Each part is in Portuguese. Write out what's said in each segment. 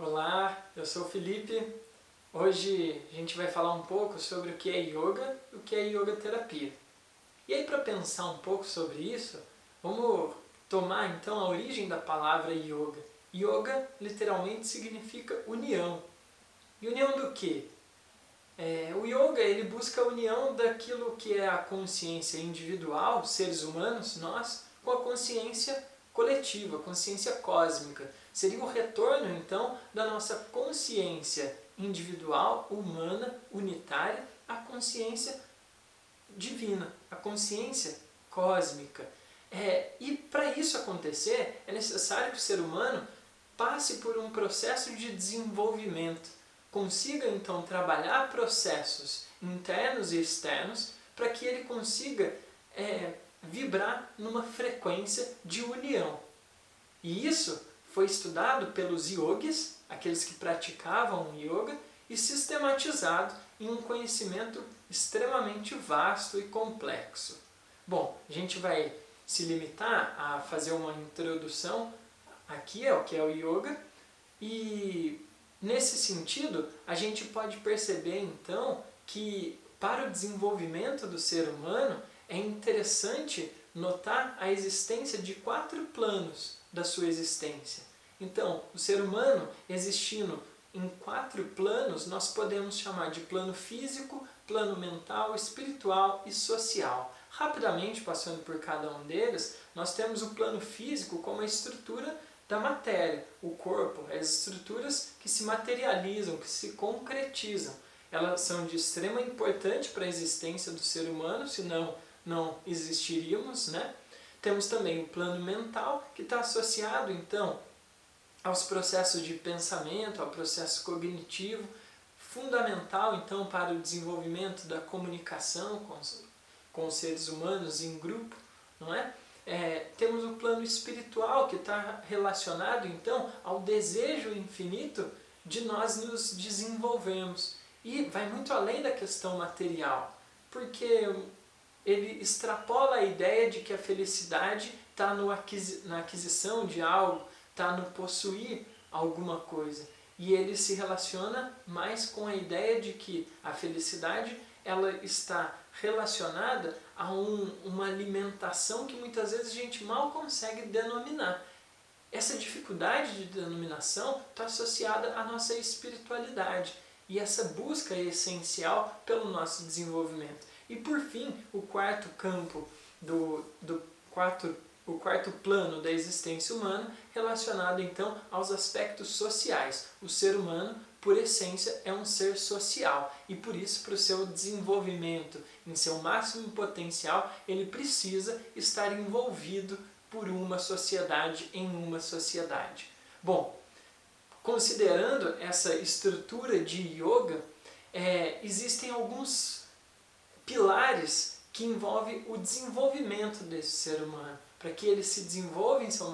Olá, eu sou o Felipe. Hoje a gente vai falar um pouco sobre o que é yoga e o que é yoga terapia. E aí, para pensar um pouco sobre isso, vamos tomar então a origem da palavra yoga. Yoga literalmente significa união. E união do quê? O yoga ele busca a união daquilo que é a consciência individual, seres humanos, nós, com a consciência coletiva, a consciência cósmica. Seria o retorno, então, da nossa consciência individual, humana, unitária, à consciência divina, à consciência cósmica. E para isso acontecer, é necessário que o ser humano passe por um processo de desenvolvimento, consiga então trabalhar processos internos e externos para que ele consiga vibrar numa frequência de união. E isso foi estudado pelos yogis, aqueles que praticavam yoga, e sistematizado em um conhecimento extremamente vasto e complexo. Bom, a gente vai se limitar a fazer uma introdução aqui ao que é o yoga, e nesse sentido a gente pode perceber então que para o desenvolvimento do ser humano é interessante notar a existência de 4 planos da sua existência. Então, o ser humano existindo em 4 planos, nós podemos chamar de plano físico, plano mental, espiritual e social. Rapidamente, passando por cada um deles, nós temos o plano físico como a estrutura da matéria, o corpo, as estruturas que se materializam, que se concretizam. Elas são de extrema importância para a existência do ser humano, senão não existiríamos, né? Temos também o plano mental, que está associado, então, aos processos de pensamento, ao processo cognitivo, fundamental, então, para o desenvolvimento da comunicação com os seres humanos em grupo, não é? Temos o plano espiritual, que está relacionado, então, ao desejo infinito de nós nos desenvolvermos. E vai muito além da questão material, porque ele extrapola a ideia de que a felicidade está na aquisição de algo, está no possuir alguma coisa. E ele se relaciona mais com a ideia de que a felicidade ela está relacionada a uma alimentação que muitas vezes a gente mal consegue denominar. Essa dificuldade de denominação está associada à nossa espiritualidade. E essa busca é essencial pelo nosso desenvolvimento. E por fim, o quarto campo o quarto plano da existência humana, relacionado então aos aspectos sociais. O ser humano, por essência, é um ser social e por isso, para o seu desenvolvimento em seu máximo potencial, ele precisa estar envolvido por uma sociedade, em uma sociedade. Bom, considerando essa estrutura de yoga, existem alguns pilares que envolvem o desenvolvimento desse ser humano. Para que ele se desenvolva em seu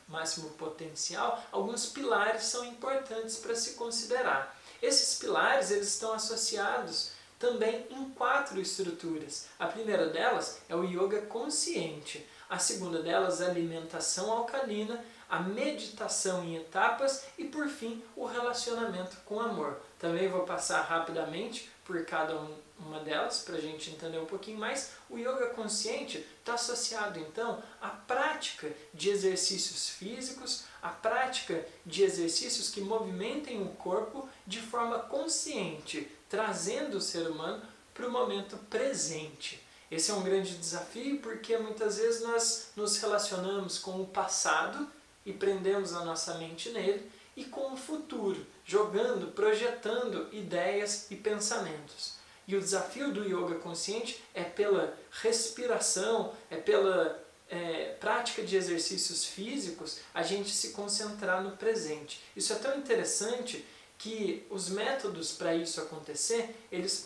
máximo potencial, alguns pilares são importantes para se considerar. Esses pilares eles estão associados também em 4 estruturas. A primeira delas é o yoga consciente. A segunda delas é a alimentação alcalina, a meditação em etapas e, por fim, o relacionamento com amor. Também vou passar rapidamente por cada uma delas para a gente entender um pouquinho mais. O yoga consciente está associado, então, à prática de exercícios físicos, à prática de exercícios que movimentem o corpo de forma consciente, trazendo o ser humano para o momento presente. Esse é um grande desafio porque muitas vezes nós nos relacionamos com o passado e prendemos a nossa mente nele, e com o futuro, jogando, projetando ideias e pensamentos. E o desafio do yoga consciente é pela respiração, é pela prática de exercícios físicos, a gente se concentrar no presente. Isso é tão interessante que os métodos para isso acontecer, eles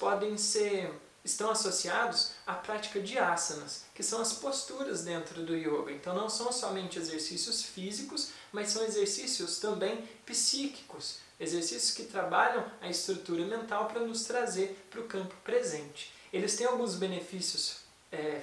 estão associados à prática de asanas, que são as posturas dentro do yoga. Então não são somente exercícios físicos, mas são exercícios também psíquicos, exercícios que trabalham a estrutura mental para nos trazer para o campo presente. Eles têm alguns benefícios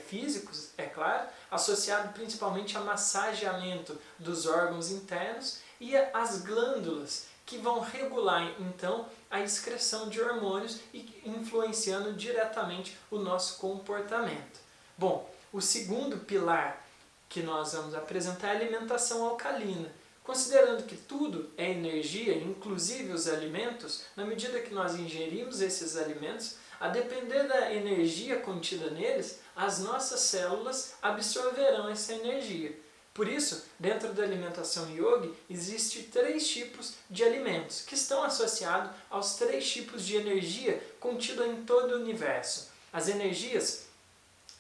físicos, é claro, associado principalmente a massageamento dos órgãos internos e às glândulas que vão regular então a excreção de hormônios e influenciando diretamente o nosso comportamento. Bom, o segundo pilar que nós vamos apresentar é a alimentação alcalina. Considerando que tudo é energia, inclusive os alimentos, na medida que nós ingerimos esses alimentos, a depender da energia contida neles, as nossas células absorverão essa energia. Por isso, dentro da alimentação yogi, existem 3 tipos de alimentos que estão associados aos 3 tipos de energia contida em todo o universo. As energias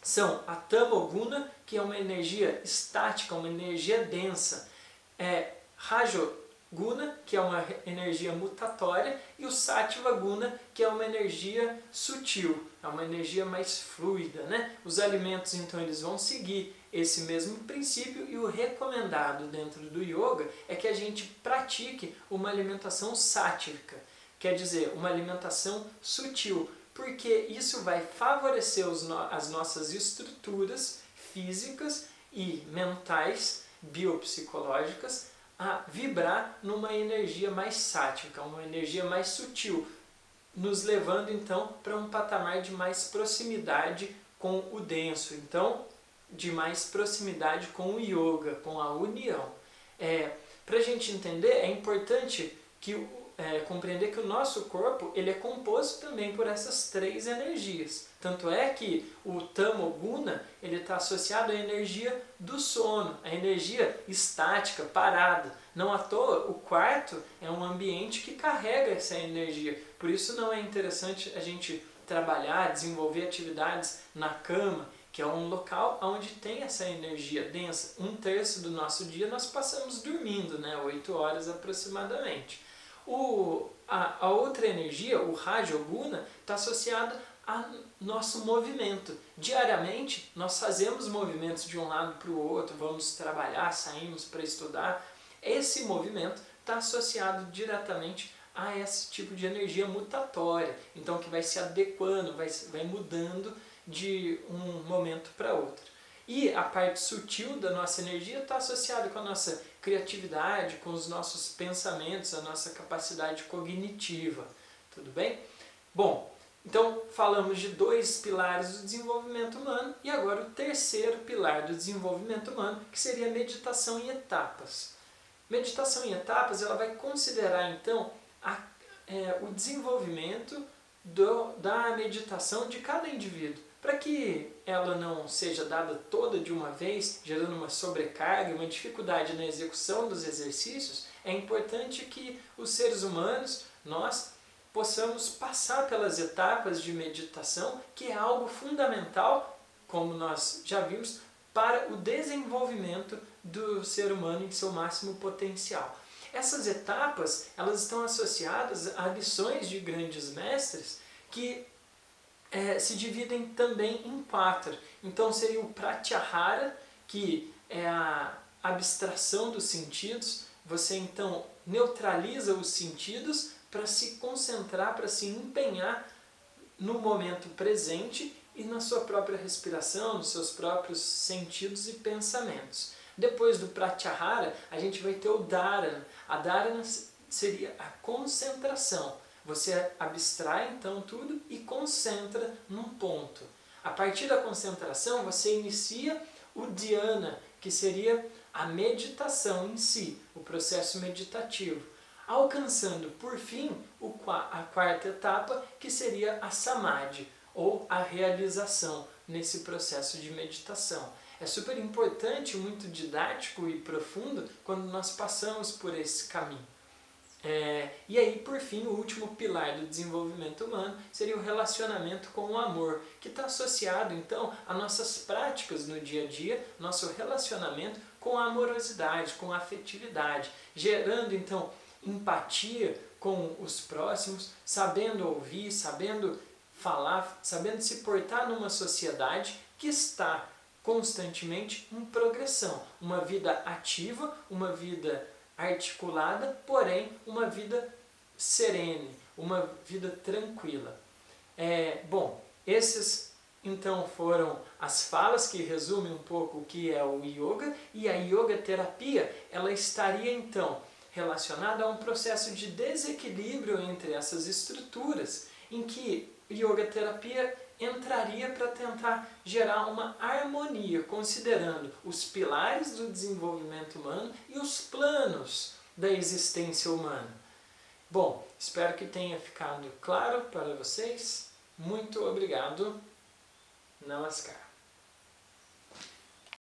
são a Tamoguna, que é uma energia estática, uma energia densa, Rajoguna, que é uma energia mutatória, e o Sattva Guna, que é uma energia sutil, é uma energia mais fluida, né? Os alimentos, então, eles vão seguir esse mesmo princípio, e o recomendado dentro do yoga é que a gente pratique uma alimentação sátvica, quer dizer, uma alimentação sutil, porque isso vai favorecer as nossas estruturas físicas e mentais, biopsicológicas, a vibrar numa energia mais sática, uma energia mais sutil, nos levando então para um patamar de mais proximidade com o denso, então de mais proximidade com o yoga, com a união. Para a gente entender, é importante compreender que o nosso corpo ele é composto também por essas 3 energias. Tanto é que o Tamoguna está associado à energia do sono, à energia estática, parada. Não à toa, o quarto é um ambiente que carrega essa energia. Por isso não é interessante a gente trabalhar, desenvolver atividades na cama, que é um local onde tem essa energia densa. 1/3 do nosso dia nós passamos dormindo, 8 horas aproximadamente. A outra energia, o Rajoguna, está associada ao nosso movimento. Diariamente, nós fazemos movimentos de um lado para o outro, vamos trabalhar, saímos para estudar. Esse movimento está associado diretamente a esse tipo de energia mutatória, então que vai se adequando, vai mudando de um momento para outro. E a parte sutil da nossa energia está associada com a nossa criatividade, com os nossos pensamentos, a nossa capacidade cognitiva. Tudo bem? Bom, então falamos de 2 pilares do desenvolvimento humano e agora o terceiro pilar do desenvolvimento humano, que seria a meditação em etapas. Meditação em etapas ela vai considerar então o desenvolvimento da meditação de cada indivíduo, para que ela não seja dada toda de uma vez, gerando uma sobrecarga, uma dificuldade na execução dos exercícios. É importante que os seres humanos, nós, possamos passar pelas etapas de meditação, que é algo fundamental, como nós já vimos, para o desenvolvimento do ser humano em seu máximo potencial. Essas etapas elas estão associadas a lições de grandes mestres que se dividem também em 4. Então seria o Pratyahara, que é a abstração dos sentidos. Você então neutraliza os sentidos para se concentrar, para se empenhar no momento presente e na sua própria respiração, nos seus próprios sentidos e pensamentos. Depois do Pratyahara, a gente vai ter o Dharana. A Dharana seria a concentração. Você abstrai então tudo e concentra num ponto. A partir da concentração, você inicia o Dhyana, que seria a meditação em si, o processo meditativo. Alcançando, por fim, a 4ª etapa, que seria a Samadhi, ou a realização nesse processo de meditação. É super importante, muito didático e profundo quando nós passamos por esse caminho. E aí, por fim, o último pilar do desenvolvimento humano seria o relacionamento com o amor, que está associado, então, a nossas práticas no dia a dia, nosso relacionamento com a amorosidade, com a afetividade, gerando, então, empatia com os próximos, sabendo ouvir, sabendo falar, sabendo se portar numa sociedade que está constantemente em progressão. Uma vida ativa, uma vida articulada, porém uma vida serene, uma vida tranquila. Bom, esses então foram as falas que resumem um pouco o que é o yoga, e a yoga terapia ela estaria então relacionada a um processo de desequilíbrio entre essas estruturas, em que yoga terapia entraria para tentar gerar uma harmonia, considerando os pilares do desenvolvimento humano e os planos da existência humana. Bom, espero que tenha ficado claro para vocês. Muito obrigado. Namaskar.